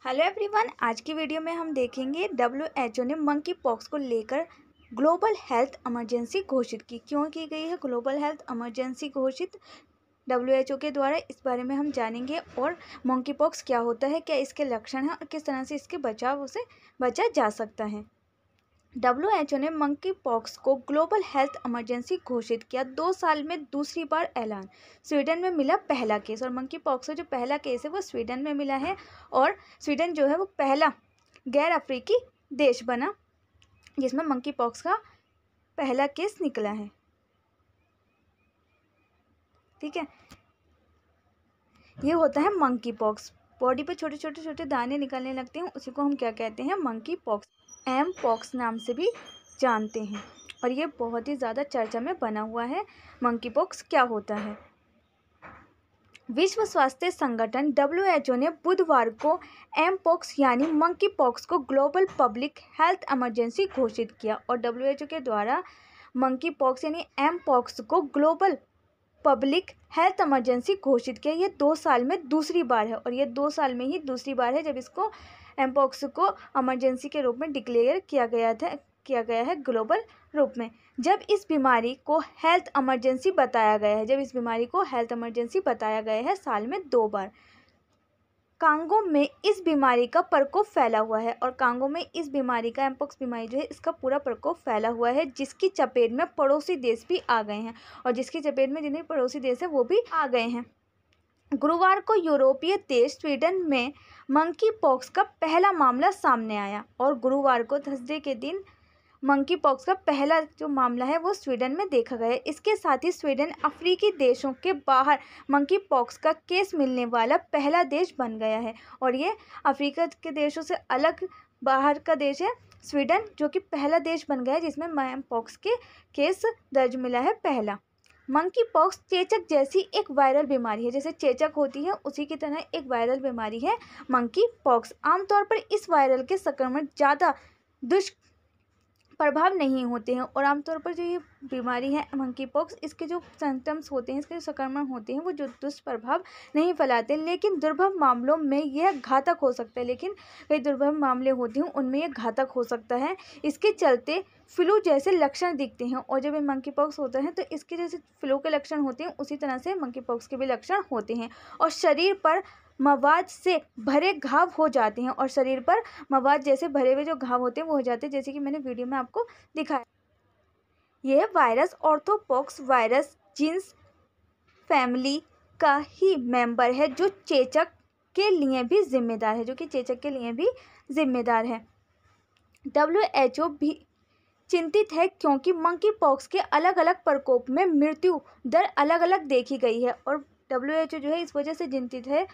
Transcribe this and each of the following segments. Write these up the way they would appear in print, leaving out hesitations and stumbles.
Hello everyone, आज की video में हम देखेंगे WHO ने मंकी पॉक्स को लेकर ग्लोबल हेल्थ इमरजेंसी घोषित की। क्यों की गई है ग्लोबल हेल्थ इमरजेंसी घोषित WHO के द्वारा, इस बारे में हम जानेंगे। और मंकी पॉक्स क्या होता है, क्या इसके लक्षण हैं और किस तरह से इसके बचाव से बचा जा सकता है। WHO ने मंकी पॉक्स को ग्लोबल हेल्थ इमरजेंसी घोषित किया। 2 साल में दूसरी बार ऐलान। स्वीडन में मिला पहला केस, और मंकी पॉक्स का जो पहला केस है वो स्वीडन में मिला है। और स्वीडन जो है वो पहला गैर अफ्रीकी देश बना जिसमें मंकी पॉक्स का पहला केस निकला है। ठीक है, ये होता है मंकी पॉक्स। बॉडी पे छोटे छोटे दाने निकलने लगते हैं, उसी को हम क्या कहते हैं, मंकी पॉक्स, एम पॉक्स नाम से भी जानते हैं। और ये बहुत ही ज़्यादा चर्चा में बना हुआ है। मंकी पॉक्स क्या होता है। विश्व स्वास्थ्य संगठन WHO ने बुधवार को एम पॉक्स यानी मंकी पॉक्स को ग्लोबल पब्लिक हेल्थ इमरजेंसी घोषित किया। और WHO के द्वारा मंकी पॉक्स यानी एम पॉक्स को ग्लोबल पब्लिक हेल्थ इमरजेंसी घोषित किया। ये 2 साल में दूसरी बार है, और ये 2 साल में ही दूसरी बार है जब इसको एमपॉक्स को इमरजेंसी के रूप में डिक्लेयर किया गया है ग्लोबल रूप में। जब इस बीमारी को हेल्थ इमरजेंसी बताया गया है साल में 2 बार। कांगो में इस बीमारी का प्रकोप फैला हुआ है, और कांगो में इस बीमारी का एमपॉक्स बीमारी जो है इसका पूरा प्रकोप फैला हुआ है, जिसकी चपेट में पड़ोसी देश भी आ गए हैं, और जिसकी चपेट में जितने पड़ोसी देश हैं वो भी आ गए हैं। गुरुवार को यूरोपीय देश स्वीडन में मंकी पॉक्स का पहला मामला सामने आया, और गुरुवार को थर्सडे के दिन मंकी पॉक्स का पहला जो मामला है वो स्वीडन में देखा गया है। इसके साथ ही स्वीडन अफ्रीकी देशों के बाहर मंकी पॉक्स का केस मिलने वाला पहला देश बन गया है, और ये अफ्रीका के देशों से अलग बाहर का देश है स्वीडन, जो कि पहला देश बन गया है जिसमें मंकी पॉक्स के केस दर्ज मिला है पहला। मंकी पॉक्स चेचक जैसी एक वायरल बीमारी है, जैसे चेचक होती है उसी की तरह एक वायरल बीमारी है मंकी पॉक्स। आमतौर पर इस वायरल के संक्रमण ज़्यादा दुष्प्रभाव नहीं होते हैं, और आमतौर पर जो ये बीमारी है मंकी पॉक्स, इसके जो सिम्टम्स होते हैं, इसके जो संक्रमण होते हैं वो जो दुष्प्रभाव नहीं फैलाते, लेकिन दुर्लभ मामलों में यह घातक हो सकता है। लेकिन कई दुर्लभ मामले होते हैं उनमें यह घातक हो सकता है। इसके चलते फ्लू जैसे लक्षण दिखते हैं, और जब ये मंकी पॉक्स होता है तो इसके जैसे फ्लू के लक्षण होते हैं उसी तरह से मंकी पॉक्स के भी लक्षण होते हैं। और शरीर पर मवाद से भरे घाव हो जाते हैं, और शरीर पर मवाद जैसे भरे हुए जो घाव होते हैं वो हो जाते हैं, जैसे कि मैंने वीडियो में आपको दिखाया। यह virus orthopox virus genes family का ही मेंबर है, जो चेचक के लिए भी जिम्मेदार है। WHO भी चिंतित है क्योंकि मंकी पॉक्स के अलग अलग प्रकोप में मृत्यु दर अलग अलग देखी गई है। और WHO जो है इस वजह से चिंतित है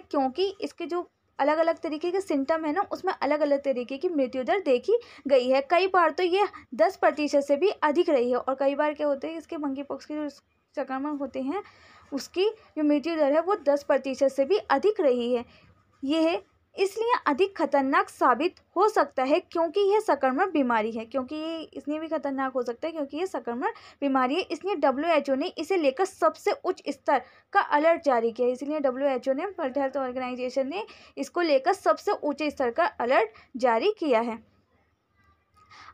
क्योंकि इसके जो अलग अलग तरीके के सिम्टम है ना, उसमें अलग अलग तरीके की मृत्यु दर देखी गई है। कई बार तो ये 10% से भी अधिक रही है, और कई बार क्या होता है, इसके मंकी पॉक्स के जो संक्रमण होते हैं उसकी जो मृत्यु दर है वो 10% से भी अधिक रही है। यह इसलिए अधिक खतरनाक साबित हो सकता है क्योंकि यह संक्रमण बीमारी है, क्योंकि ये इसलिए भी खतरनाक हो सकता है क्योंकि ये संक्रमण बीमारी है। इसलिए WHO ने इसे लेकर सबसे उच्च स्तर का अलर्ट जारी किया है। इसलिए WHO ने, वर्ल्ड हेल्थ ऑर्गेनाइजेशन ने, इसको लेकर सबसे ऊंचे स्तर का अलर्ट जारी किया है।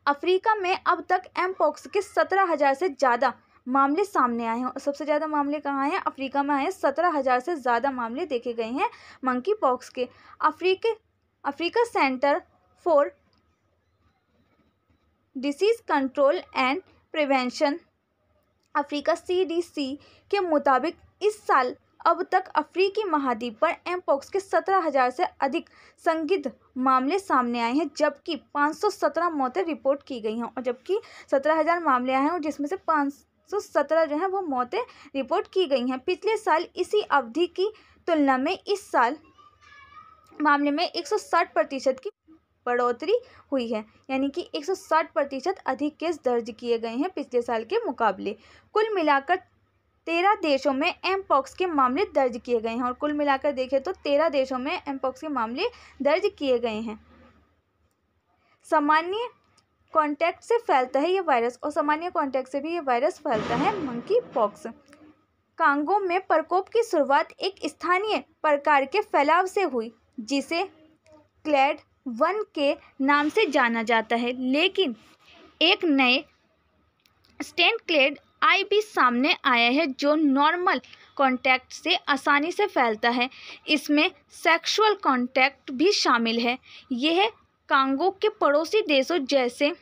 अफ्रीका में अब तक एम पॉक्स के 17,000 से ज़्यादा मामले सामने आए हैं, और सबसे ज़्यादा मामले कहाँ हैं, अफ्रीका में आए हैं। 17,000 से ज़्यादा मामले देखे गए हैं मंकी पॉक्स के। Africa centre for disease control and prevention, Africa CDC के मुताबिक इस साल अब तक अफ्रीकी महाद्वीप पर एम पॉक्स के 17,000 से अधिक संदिग्ध मामले सामने आए हैं, जबकि 517 मौतें रिपोर्ट की गई हैं। और जबकि 17,000 मामले आए हैं और जिसमें से 517 जो है वो मौतें रिपोर्ट की गई हैं। पिछले साल इसी अवधि की तुलना में इस साल मामले में 160% की बढ़ोतरी हुई है, यानी कि 160% अधिक केस दर्ज किए गए हैं पिछले साल के मुकाबले। कुल मिलाकर 13 देशों में एम पॉक्स के मामले दर्ज किए गए हैं, और कुल मिलाकर देखें तो 13 देशों में एम पॉक्स के मामले दर्ज किए गए हैं। सामान्य कांटेक्ट से फैलता है ये वायरस, और सामान्य कांटेक्ट से भी ये वायरस फैलता है मंकी पॉक्स। कांगो में प्रकोप की शुरुआत एक स्थानीय प्रकार के फैलाव से हुई, जिसे क्लैड 1 के नाम से जाना जाता है, लेकिन एक नए स्ट्रेन क्लैड आई भी सामने आया है जो नॉर्मल कांटेक्ट से आसानी से फैलता है। इसमें सेक्सुअल कांटेक्ट भी शामिल है। यह कांगो के पड़ोसी देशों जैसे,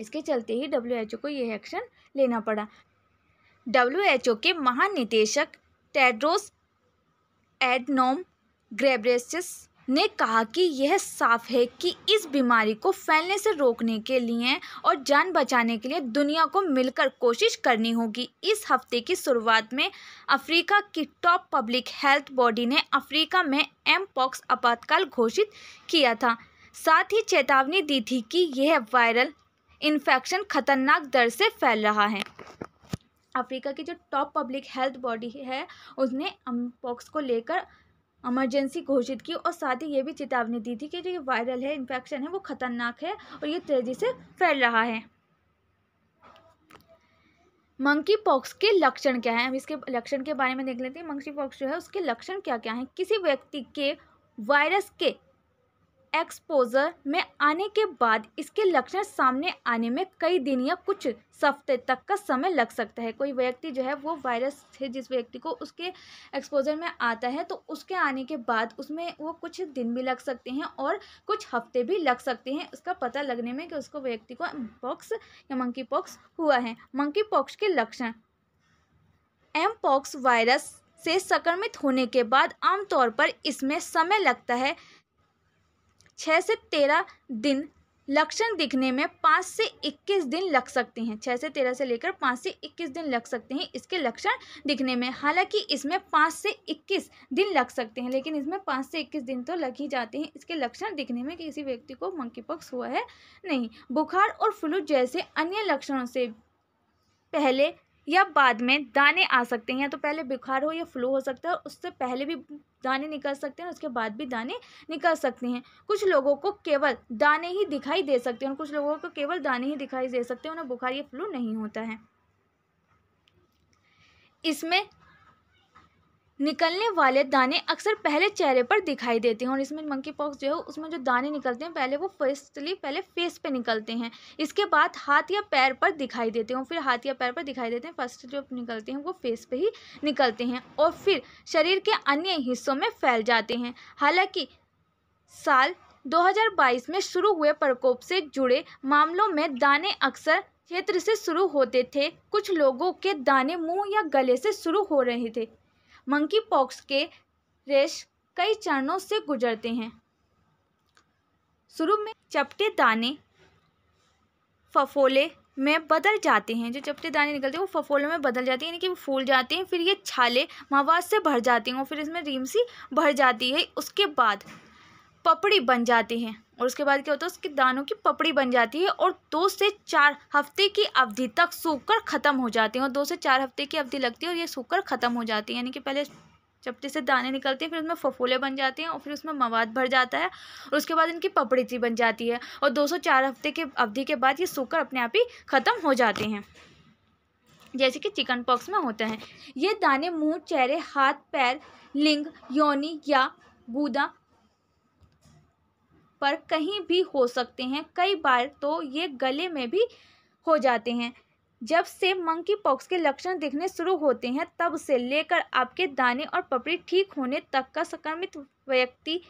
इसके चलते ही WHO को यह एक्शन लेना पड़ा। WHO के महानिदेशक टेड्रोस एडनोम घेब्रेयेसस ने कहा कि यह साफ है कि इस बीमारी को फैलने से रोकने के लिए और जान बचाने के लिए दुनिया को मिलकर कोशिश करनी होगी। इस हफ्ते की शुरुआत में अफ्रीका की टॉप पब्लिक हेल्थ बॉडी ने अफ्रीका में एमपॉक्स आपातकाल घोषित किया था। साथ ही चेतावनी दी थी कि यह वायरल इन्फेक्शन खतरनाक दर से फैल रहा है। अफ्रीका की जो टॉप पब्लिक हेल्थ बॉडी है उसने एमपॉक्स को लेकर इमरजेंसी घोषित की और साथ ही ये भी चेतावनी दी थी कि जो ये वायरल है, इन्फेक्शन है, वो खतरनाक है और ये तेजी से फैल रहा है। मंकी पॉक्स के लक्षण क्या हैं? हम इसके लक्षण के बारे में देख लेते हैं। मंकी पॉक्स जो है उसके लक्षण क्या क्या हैं? किसी व्यक्ति के वायरस के एक्सपोजर में आने के बाद इसके लक्षण सामने आने में कई दिन या कुछ हफ्ते तक का समय लग सकता है। कोई व्यक्ति जो है वो वायरस से जिस व्यक्ति को उसके एक्सपोजर में आता है तो उसके आने के बाद उसमें वो कुछ दिन भी लग सकते हैं और कुछ हफ्ते भी लग सकते हैं उसका पता लगने में कि उसको व्यक्ति को पॉक्स या मंकी पॉक्स हुआ है। मंकी पॉक्स के लक्षण, एमपॉक्स वायरस से संक्रमित होने के बाद आमतौर पर इसमें समय लगता है 6 से 13 दिन। लक्षण दिखने में 5 से 21 दिन लग सकते हैं। 6 से 13 से लेकर 5 से 21 दिन लग सकते हैं इसके लक्षण दिखने में। हालांकि इसमें 5 से 21 दिन लग सकते हैं, लेकिन इसमें 5 से 21 दिन तो लग ही जाते हैं इसके लक्षण दिखने में कि किसी व्यक्ति को मंकी पॉक्स हुआ है नहीं। बुखार और फ्लू जैसे अन्य लक्षणों से पहले या बाद में दाने आ सकते हैं। या तो पहले बुखार हो या फ्लू हो सकता है, उससे पहले भी दाने निकल सकते हैं, उसके बाद भी दाने निकल सकते हैं। कुछ लोगों को केवल दाने ही दिखाई दे सकते हैं और कुछ लोगों को केवल दाने ही दिखाई दे सकते हैं, उन्हें बुखार या फ्लू नहीं होता है। इसमें निकलने वाले दाने अक्सर पहले चेहरे पर दिखाई देते हैं और इसमें मंकी पॉक्स जो है उसमें जो दाने निकलते हैं पहले वो पहले फेस पे निकलते हैं, इसके बाद हाथ या पैर पर दिखाई देते हैं और फिर हाथ या पैर पर दिखाई देते हैं। फर्स्ट जो निकलते हैं वो फेस पे ही निकलते हैं और फिर शरीर के अन्य हिस्सों में फैल जाते हैं। हालांकि साल 2022 में शुरू हुए प्रकोप से जुड़े मामलों में दाने अक्सर क्षेत्र से शुरू होते थे। कुछ लोगों के दाने मुंह या गले से शुरू हो रहे थे। मंकी पॉक्स के रेश कई चरणों से गुजरते हैं। शुरू में चपटे दाने फफोले में बदल जाते हैं। जो चपटे दाने निकलते हैं वो फफोले में बदल जाते हैं, यानी कि वो फूल जाते हैं। फिर ये छाले मवाद से भर जाती हैं और फिर इसमें रीम सी भर जाती है। उसके बाद पपड़ी बन जाती है और उसके बाद क्या होता है, उसके दानों की पपड़ी बन जाती है और 2 से 4 हफ्ते की अवधि तक सूखकर ख़त्म हो जाती हैं और 2 से 4 हफ्ते की अवधि लगती है और ये सूखकर ख़त्म हो जाती है। यानी कि पहले चपटे से दाने निकलते हैं, फिर उसमें फफोले बन जाते हैं और फिर उसमें मवाद भर जाता है और उसके बाद इनकी पपड़ी सी बन जाती है और 2 से 4 हफ्ते की अवधि के बाद ये सूखकर अपने आप ही ख़त्म हो जाते हैं, जैसे कि चिकन पॉक्स में होता है। ये दाने मुँह, चेहरे, हाथ, पैर, लिंग, योनि या गूदा पर कहीं भी हो सकते हैं। कई बार तो ये गले में भी हो जाते हैं। जब से मंकी पॉक्स के लक्षण दिखने शुरू होते हैं तब से लेकर आपके दाने और पपड़ी ठीक होने तक का संक्रमित व्यक्ति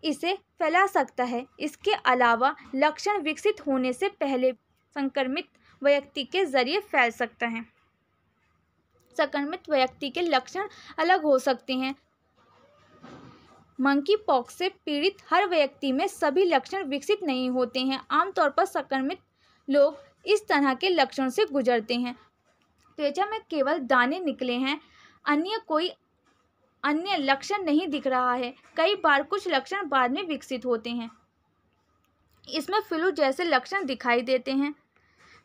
इसे फैला सकता है। इसके अलावा लक्षण विकसित होने से पहले संक्रमित व्यक्ति के जरिए फैल सकता है। संक्रमित व्यक्ति के लक्षण अलग हो सकते हैं। मंकी पॉक्स से पीड़ित हर व्यक्ति में सभी लक्षण विकसित नहीं होते हैं। आमतौर पर संक्रमित लोग इस तरह के लक्षणों से गुजरते हैं। त्वचा में केवल दाने निकले हैं, कोई अन्य लक्षण नहीं दिख रहा है। कई बार कुछ लक्षण बाद में विकसित होते हैं। इसमें फ्लू जैसे लक्षण दिखाई देते हैं,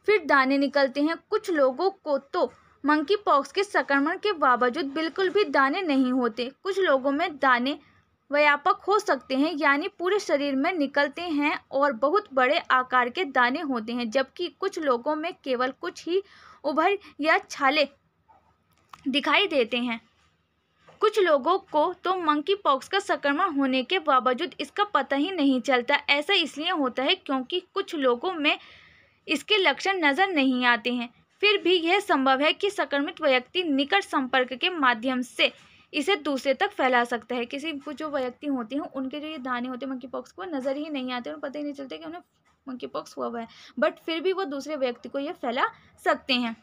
फिर दाने निकलते हैं। कुछ लोगों को तो मंकी पॉक्स के संक्रमण के बावजूद बिल्कुल भी दाने नहीं होते। कुछ लोगों में दाने व्यापक हो सकते हैं, यानी पूरे शरीर में निकलते हैं और बहुत बड़े आकार के दाने होते हैं, जबकि कुछ लोगों में केवल कुछ ही उभर या छाले दिखाई देते हैं। कुछ लोगों को तो मंकी पॉक्स का संक्रमण होने के बावजूद इसका पता ही नहीं चलता। ऐसा इसलिए होता है क्योंकि कुछ लोगों में इसके लक्षण नज़र नहीं आते हैं। फिर भी यह संभव है कि संक्रमित व्यक्ति निकट संपर्क के माध्यम से इसे दूसरे तक फैला सकता है। किसी को जो व्यक्ति होते हैं उनके जो ये दाने होते हैं मंकी पॉक्स को नज़र ही नहीं आते, उन्हें पता ही नहीं चलता कि उन्हें मंकी पॉक्स हुआ है, बट फिर भी वो दूसरे व्यक्ति को ये फैला सकते हैं।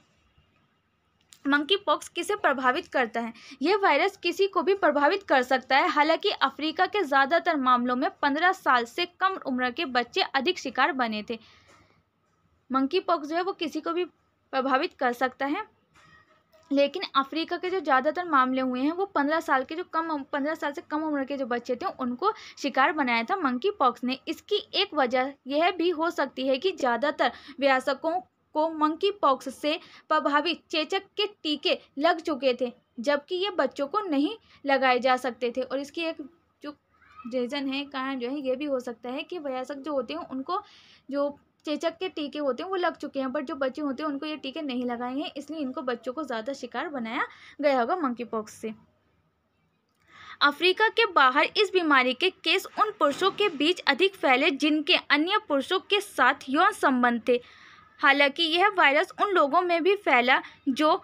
मंकी पॉक्स किसे प्रभावित करता है? यह वायरस किसी को भी प्रभावित कर सकता है। हालांकि अफ्रीका के ज़्यादातर मामलों में 15 साल से कम उम्र के बच्चे अधिक शिकार बने थे। मंकी पॉक्स जो है वो किसी को भी प्रभावित कर सकता है, लेकिन अफ्रीका के जो ज़्यादातर मामले हुए हैं वो 15 साल से कम उम्र के जो बच्चे थे उनको शिकार बनाया था मंकी पॉक्स ने। इसकी एक वजह यह भी हो सकती है कि ज़्यादातर वयस्कों को मंकी पॉक्स से प्रभावित चेचक के टीके लग चुके थे, जबकि ये बच्चों को नहीं लगाए जा सकते थे। और इसकी एक जो रीज़न है, कारण जो है ये भी हो सकता है कि वयस्क जो होते हैं उनको जो चेचक के टीके होते हैं वो लग चुके हैं, बट जो बच्चे होते हैं उनको ये टीके नहीं लगाए हैं, इसलिए इनको बच्चों को ज़्यादा शिकार बनाया गया होगा मंकी पॉक्स से। अफ्रीका के बाहर इस बीमारी के केस उन पुरुषों के बीच अधिक फैले जिनके अन्य पुरुषों के साथ यौन संबंध थे। हालांकि यह वायरस उन लोगों में भी फैला जो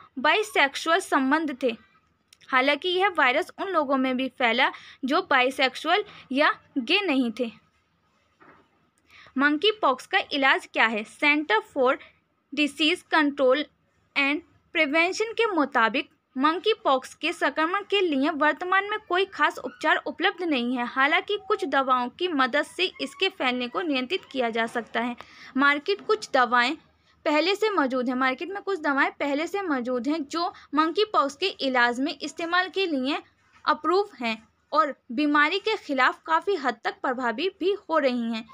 बाइसेक्सुअल या गे नहीं थे। मंकी पॉक्स का इलाज क्या है? Centre for disease control and prevention के मुताबिक मंकी पॉक्स के संक्रमण के लिए वर्तमान में कोई खास उपचार उपलब्ध नहीं है। हालांकि कुछ दवाओं की मदद से इसके फैलने को नियंत्रित किया जा सकता है। मार्केट में कुछ दवाएं पहले से मौजूद हैं जो मंकी पॉक्स के इलाज में इस्तेमाल के लिए अप्रूव हैं और बीमारी के खिलाफ काफ़ी हद तक प्रभावी भी हो रही हैं।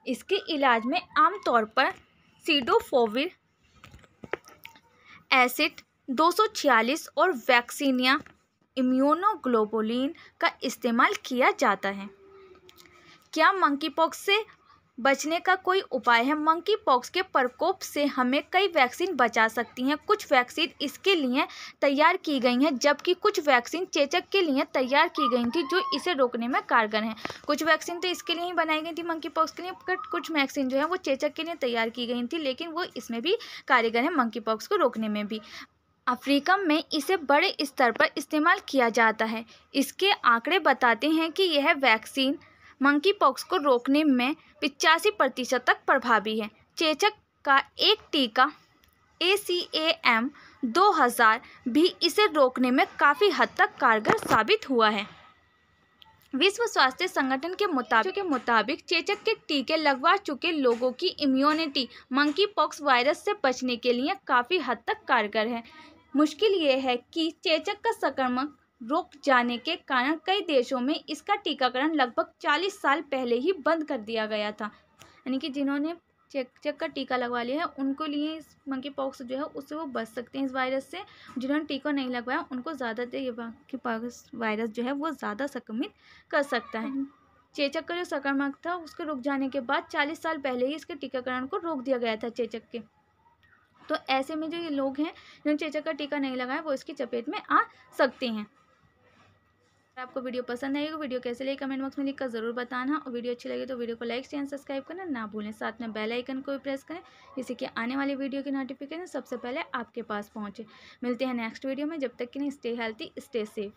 इसके इलाज में आमतौर पर सिडोफोविर एसिड 246 और वैक्सीनिया इम्यूनोग्लोबुलिन का इस्तेमाल किया जाता है। क्या मंकी पॉक्स से बचने का कोई उपाय है? मंकी पॉक्स के प्रकोप से हमें कई वैक्सीन बचा सकती हैं। कुछ वैक्सीन इसके लिए तैयार की गई हैं, जबकि कुछ वैक्सीन चेचक के लिए तैयार की गई थी जो इसे रोकने में कारगर हैं। कुछ वैक्सीन तो इसके लिए ही बनाई गई थी मंकी पॉक्स के लिए, बट कुछ वैक्सीन जो है वो चेचक के लिए तैयार की गई थी, लेकिन वो इसमें भी कारगर है मंकी पॉक्स को रोकने में भी। अफ्रीका में इसे बड़े स्तर पर इस्तेमाल किया जाता है। इसके आंकड़े बताते हैं कि यह वैक्सीन मंकी पॉक्स को रोकने में 85% तक प्रभावी है। चेचक का एक टीका ACAM 2000 भी इसे रोकने में काफ़ी हद तक कारगर साबित हुआ है। विश्व स्वास्थ्य संगठन के मुताबिक चेचक के टीके लगवा चुके लोगों की इम्यूनिटी मंकी पॉक्स वायरस से बचने के लिए काफ़ी हद तक कारगर है। मुश्किल ये है कि चेचक का संक्रमण रोक जाने के कारण कई देशों में इसका टीकाकरण लगभग 40 साल पहले ही बंद कर दिया गया था। यानी कि जिन्होंने चेचक का टीका लगवा लिया है उनको लिए इस मंकी पॉक्स जो है उससे वो बच सकते हैं इस वायरस से। जिन्होंने टीका नहीं लगवाया उनको ज़्यादातर ये मंकी पॉक्स वायरस जो है वो ज़्यादा संक्रमित कर सकता है। चेचक का जो संक्रमण था उसके रुक जाने के बाद 40 साल पहले ही इसके टीकाकरण को रोक दिया गया था चेचक के। तो ऐसे में जो ये लोग हैं जिन्होंने चेचक का टीका नहीं लगाया वो इसकी चपेट में आ सकते हैं। आपको वीडियो पसंद आएगी, वीडियो कैसे लगी कमेंट बॉक्स में लिखकर ज़रूर बताना, और वीडियो अच्छी लगी तो वीडियो को लाइक शेयर सब्सक्राइब करना ना भूलें। साथ में बेल आइकन को भी प्रेस करें जिससे कि आने वाली वीडियो की नोटिफिकेशन सबसे पहले आपके पास पहुंचे। मिलते हैं नेक्स्ट वीडियो में, जब तक के लिए स्टे हेल्थी स्टे सेफ।